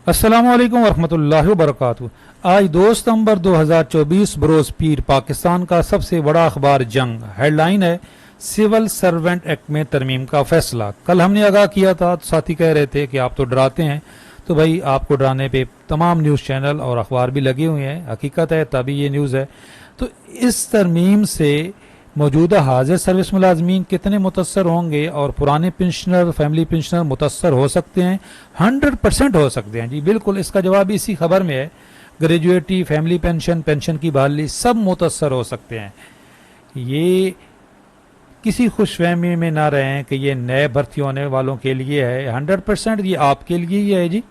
अस्सलामुअलैकुम वरहमतुल्लाहि वबरकातुहू। आज 2 सितंबर 2024 बरोज़ पीर पाकिस्तान का सबसे बड़ा अखबार जंग। हेडलाइन है सिविल सर्वेंट एक्ट में तरमीम का फैसला। कल हमने आगाह किया था तो साथी कह रहे थे कि आप तो डराते हैं, तो भाई आपको डराने पे तमाम न्यूज़ चैनल और अखबार भी लगे हुए हैं। हकीकत है तभी ये न्यूज़ है। तो इस तरमीम से मौजूदा हाजिर सर्विस मुलाजमीन कितने मुतसर होंगे और पुराने पेंशनर फैमिली पेंशनर मुतसर हो सकते हैं? 100% हो सकते हैं जी, बिल्कुल। इसका जवाब इसी खबर में है। ग्रेजुएटी, फैमिली पेंशन, पेंशन की बहाली सब मुतसर हो सकते हैं। ये किसी खुशफहमी में ना रहें कि ये नए भर्ती होने वालों के लिए है। 100% ये आपके लिए ही है जी।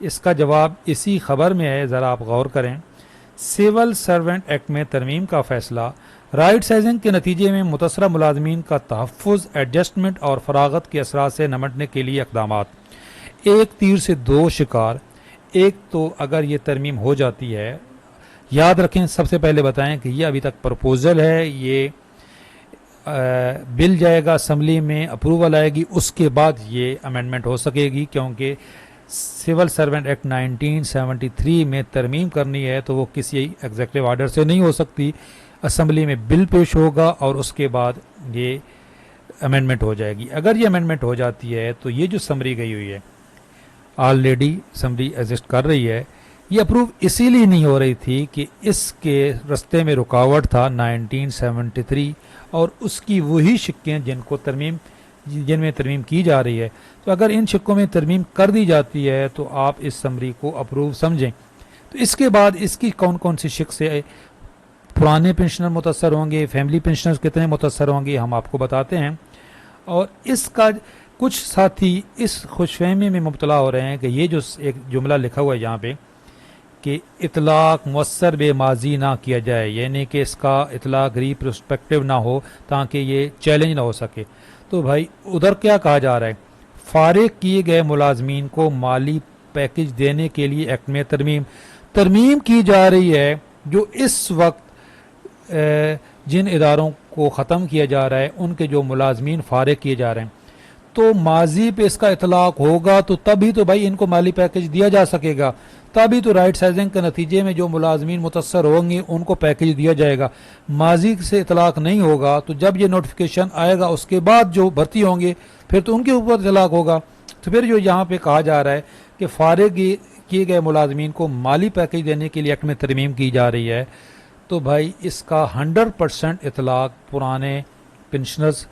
इसका जवाब इसी खबर में है, ज़रा आप गौर करें। सिविल सर्वेंट एक्ट में तरमीम का फैसला राइट साइजिंग के नतीजे में मुतसरा मुलाजमीन का तहफ़्फ़ुज़, एडजस्टमेंट और फरागत के असरात से निमटने के लिए इक़दामात। एक तीर से दो शिकार। एक तो अगर ये तरमीम हो जाती है, याद रखें सबसे पहले बताएं कि ये अभी तक प्रपोज़ल है, ये बिल जाएगा असम्बली में, अप्रूवल आएगी, उसके बाद ये अमेंडमेंट हो सकेगी। क्योंकि सिविल सर्वेंट एक्ट 1973 में तरमीम करनी है तो वो किसी एग्जीक्यूटिव ऑर्डर से नहीं हो सकती। असम्बली में बिल पेश होगा और उसके बाद ये अमेंडमेंट हो जाएगी। अगर ये अमेंडमेंट हो जाती है तो ये जो समरी गई हुई है, ऑलरेडी समरी एग्जिस्ट कर रही है, ये अप्रूव इसीलिए नहीं हो रही थी कि इसके रास्ते में रुकावट था 1973 और उसकी वही शिक्कें जिनमें तरमीम की जा रही है। तो अगर इन शिक्कों में तरमीम कर दी जाती है तो आप इस समरी को अप्रूव समझें। तो इसके बाद इसकी कौन कौन सी शिक से पुराने पेंशनर मुतसर होंगे, फैमिली पेंशनर्स कितने मुतसर होंगे, हम आपको बताते हैं। और इसका कुछ साथी इस खुशफहमी में मुब्तला हो रहे हैं कि ये जो एक जुमला लिखा हुआ है यहाँ पे कि इतलाक मुअस्सर बेमाजी ना किया जाए, यानी कि इसका इतलाक रिप्रोस्पेक्टिव ना हो ताकि ये चैलेंज ना हो सके। तो भाई उधर क्या कहा जा रहा है, फारिग किए गए मुलाजमीन को माली पैकेज देने के लिए एक्ट में तरमीम की जा रही है। जो इस वक्त जिन इदारों को ख़त्म किया जा रहा है उनके जो मुलाजमीन फारिग किए जा रहे हैं, तो माजी पे इसका इतलाक होगा तो तभी तो भाई इनको माली पैकेज दिया जा सकेगा, तभी तो राइट साइजिंग के नतीजे में जो मुलाजमीन मुतसर होंगे उनको पैकेज दिया जाएगा। माजी से इतलाक नहीं होगा तो जब ये नोटिफिकेशन आएगा उसके बाद जो भर्ती होंगे फिर तो उनके ऊपर इतलाक होगा। तो फिर जो यहाँ पे कहा जा रहा है कि फारिग किए गए मुलाजमीन को माली पैकेज देने के लिए एक्ट में तरमीम की जा रही है, तो भाई इसका 100% इतलाक पुराने पेंशनर्स,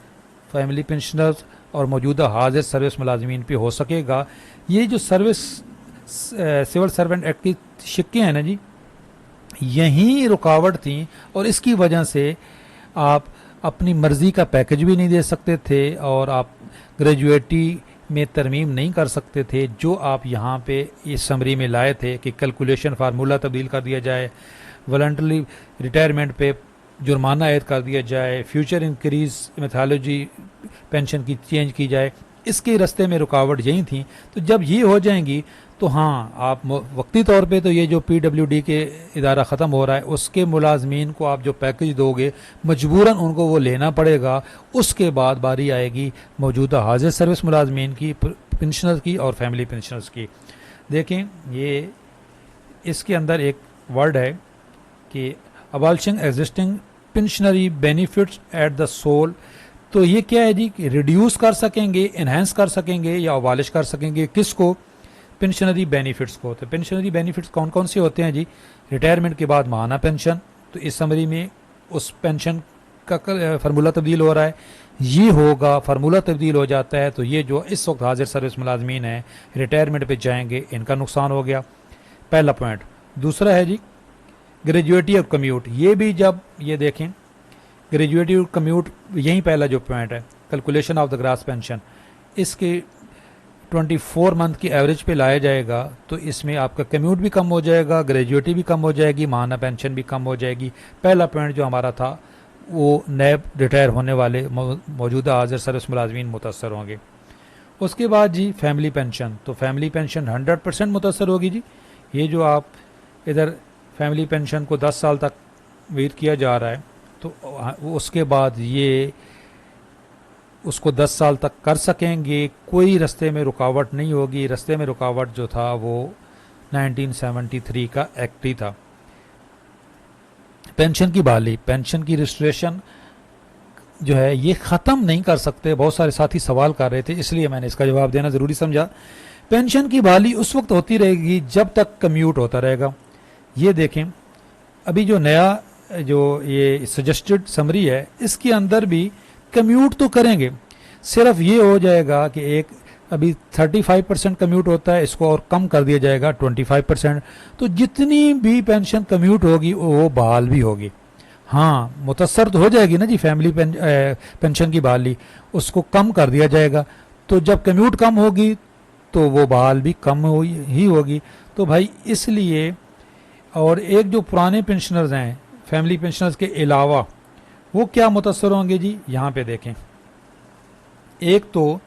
फैमिली पेंशनर्स और मौजूदा हाजिर सर्विस मुलाजमीन पे हो सकेगा। ये जो सिविल सर्वेंट एक्ट की शिक्कें हैं ना जी, यही रुकावट थी और इसकी वजह से आप अपनी मर्ज़ी का पैकेज भी नहीं दे सकते थे और आप ग्रेजुएटी में तरमीम नहीं कर सकते थे जो आप यहाँ पे इस समरी में लाए थे कि कैलकुलेशन फार्मूला तब्दील कर दिया जाए, वॉलंटरी रिटायरमेंट पे जुर्माना ऐड कर दिया जाए, फ्यूचर इंक्रीज मेथोलॉजी पेंशन की चेंज की जाए। इसके रास्ते में रुकावट यही थी। तो जब ये हो जाएंगी तो हाँ, आप वक्ती तौर पे तो ये जो PWD के इदारा ख़त्म हो रहा है उसके मुलाजमीन को आप जो पैकेज दोगे मजबूरन उनको वो लेना पड़ेगा। उसके बाद बारी आएगी मौजूदा हाजिर सर्विस मुलाजमीन की, पेंशनर्स की और फैमिली पेंशनर्स की। देखें ये इसके अंदर एक वर्ड है कि abolishing existing pensionary benefits at the sole. तो ये क्या है जी कि रिड्यूस कर सकेंगे, इन्हेंस कर सकेंगे या अबॉलिश कर सकेंगे किसको? पेंशनरी बेनिफिट्स को। तो पेंशनरी बेनिफिट्स कौन कौन से होते हैं जी? रिटायरमेंट के बाद माहाना पेंशन, तो इस समरी में उस पेंशन का फार्मूला तब्दील हो रहा है, ये होगा, फार्मूला तब्दील हो जाता है तो ये जो इस वक्त हाजिर सर्विस मुलाजमीन हैं रिटायरमेंट पे जाएंगे, इनका नुकसान हो गया, पहला पॉइंट। दूसरा है जी ग्रेजुएटी और कम्यूट। ये भी जब ये देखें ग्रेजुएटी और कम्यूट, यही पहला जो पॉइंट है calculation of the grass pension, इसके 24 मंथ की एवरेज पे लाया जाएगा तो इसमें आपका कम्यूट भी कम हो जाएगा, ग्रेजुएटी भी कम हो जाएगी, माहाना पेंशन भी कम हो जाएगी। पहला पॉइंट जो हमारा था वो नए रिटायर होने वाले मौजूदा हाजिर सर्विस मुलाजमीन मुतसर होंगे। उसके बाद जी फैमिली पेंशन, तो फैमिली पेंशन 100% मुतसर होगी जी। ये जो आप इधर फैमिली पेंशन को 10 साल तक वेट किया जा रहा है तो उसके बाद ये उसको 10 साल तक कर सकेंगे, कोई रास्ते में रुकावट नहीं होगी। रास्ते में रुकावट जो था वो 1973 का एक्ट ही था। पेंशन की बहाली, पेंशन की रिस्ट्रेशन जो है ये ख़त्म नहीं कर सकते। बहुत सारे साथी सवाल कर रहे थे, इसलिए मैंने इसका जवाब देना ज़रूरी समझा। पेंशन की बहाली उस वक्त होती रहेगी जब तक कम्यूट होता रहेगा। ये देखें, अभी जो नया जो ये सजेस्टेड समरी है, इसके अंदर भी कम्यूट तो करेंगे, सिर्फ ये हो जाएगा कि एक अभी 35% कम्यूट होता है, इसको और कम कर दिया जाएगा 25%। तो जितनी भी पेंशन कम्यूट होगी वो बहाल भी होगी। हाँ, मुतसर तो हो जाएगी ना जी फैमिली पेंशन की बहाली, उसको कम कर दिया जाएगा। तो जब कम्यूट कम होगी तो वो बहाल भी कम ही होगी। तो भाई इसलिए, और एक जो पुराने पेंशनर्स हैं फैमिली पेंशनर्स के अलावा, वो क्या मुतसर होंगे जी, यहाँ पे देखें। एक तो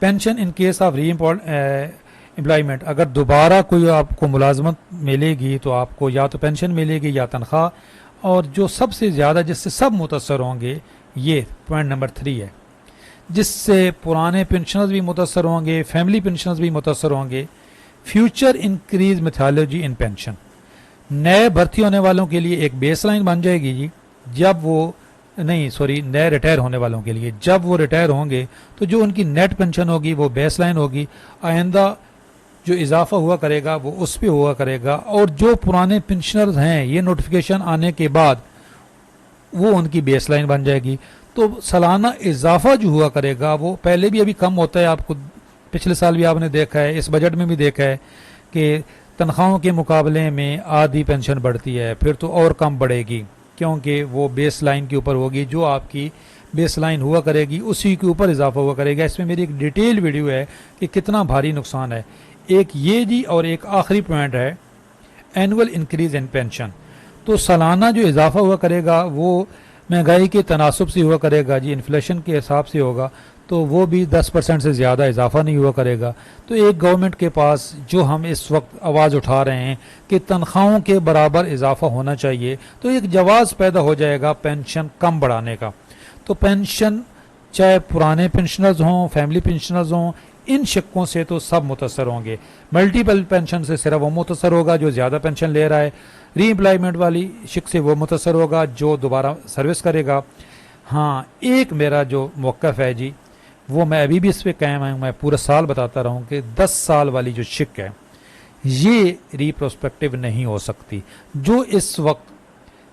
पेंशन इन केस ऑफ री एम्प्लॉयमेंट, अगर दोबारा कोई आपको मुलाजमत मिलेगी तो आपको या तो पेंशन मिलेगी या तनख्वाह। और जो सबसे ज़्यादा जिससे सब मुतसर होंगे, ये पॉइंट नंबर 3 है, जिससे पुराने पेंशनर्स भी मुतसर होंगे, फैमिली पेंशनर्स भी मुतसर होंगे। फ्यूचर इंक्रीज मेथोडोलॉजी इन पेंशन, नए भर्ती होने वालों के लिए एक बेस लाइन बन जाएगी जी। जब वो नए रिटायर होने वालों के लिए जब वो रिटायर होंगे तो जो उनकी नेट पेंशन होगी वो बेस लाइन होगी। आइंदा जो इजाफा हुआ करेगा वो उस पर हुआ करेगा। और जो पुराने पेंशनर्स हैं, ये नोटिफिकेशन आने के बाद वो उनकी बेस लाइन बन जाएगी। तो सालाना इजाफा जो हुआ करेगा वो पहले भी अभी कम होता है, आपको पिछले साल भी आपने देखा है, इस बजट में भी देखा है कि तनख्वाहों के मुकाबले में आधी पेंशन बढ़ती है, फिर तो और कम बढ़ेगी, क्योंकि वो बेस लाइन के ऊपर होगी। जो आपकी बेस लाइन हुआ करेगी उसी के ऊपर इजाफा हुआ करेगा। इसमें मेरी एक डिटेल वीडियो है कि कितना भारी नुकसान है। एक ये जी, और एक आखिरी पॉइंट है एनुअल इंक्रीज इन पेंशन। तो सालाना जो इजाफा हुआ करेगा वो महंगाई के तनासब से हुआ करेगा जी, इन्फ्लेशन के हिसाब से होगा। तो वो भी 10% से ज़्यादा इजाफा नहीं हुआ करेगा। तो एक गवर्नमेंट के पास जो हम इस वक्त आवाज़ उठा रहे हैं कि तनख्वाहों के बराबर इजाफा होना चाहिए, तो एक जवाज़ पैदा हो जाएगा पेंशन कम बढ़ाने का। तो पेंशन चाहे पुराने पेंशनर्स हों, फैमिली पेंशनर्स हों, इन शिक्कों से तो सब मुतसर होंगे। मल्टीपल पेंशन से सिर्फ वो मुतसर होगा जो ज़्यादा पेंशन ले रहा है। री एम्प्लॉयमेंट वाली शिक से वो मुतसर होगा जो दोबारा सर्विस करेगा। हाँ, एक मेरा जो मौक़िफ़ है जी, वो मैं अभी भी इस पर कायम हूँ, मैं पूरा साल बताता रहा हूँ कि 10 साल वाली जो शिक है ये रिप्रोस्पेक्टिव नहीं हो सकती। जो इस वक्त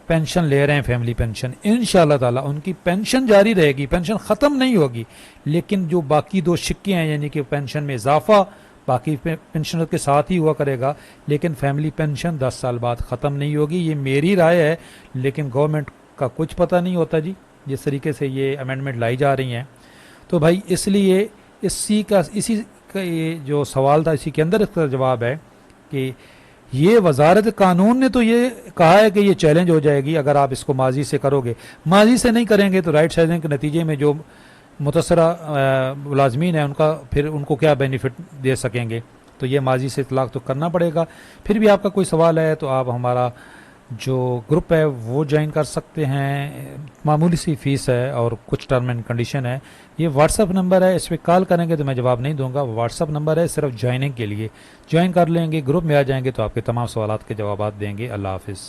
पेंशन ले रहे हैं फैमिली पेंशन, इंशाअल्लाह ताला उनकी पेंशन जारी रहेगी, पेंशन ख़त्म नहीं होगी। लेकिन जो बाकी 2 शिक्के हैं, यानी कि पेंशन में इजाफा बाकी पेंशनर के साथ ही हुआ करेगा, लेकिन फैमिली पेंशन 10 साल बाद ख़त्म नहीं होगी। ये मेरी राय है, लेकिन गवर्नमेंट का कुछ पता नहीं होता जी, जिस तरीके से ये अमेंडमेंट लाई जा रही हैं। तो भाई इसलिए इसी का ये जो सवाल था, इसी के अंदर इसका जवाब है कि ये वजारत कानून ने तो ये कहा है कि ये चैलेंज हो जाएगी अगर आप इसको माजी से करोगे। माजी से नहीं करेंगे तो राइट साइजिंग के नतीजे में जो मुतसरा मुलाजमीन है फिर उनको क्या बेनिफिट दे सकेंगे। तो ये माजी से इतलाक तो करना पड़ेगा। फिर भी आपका कोई सवाल है तो आप हमारा जो ग्रुप है वो ज्वाइन कर सकते हैं। मामूली सी फ़ीस है और कुछ टर्म एंड कंडीशन है। ये व्हाट्सअप नंबर है, इस पर कॉल करेंगे तो मैं जवाब नहीं दूंगा। व्हाट्सअप नंबर है सिर्फ ज्वाइनिंग के लिए। ज्वाइन कर लेंगे, ग्रुप में आ जाएंगे तो आपके तमाम सवालात के जवाब देंगे। अल्लाह हाफिज़।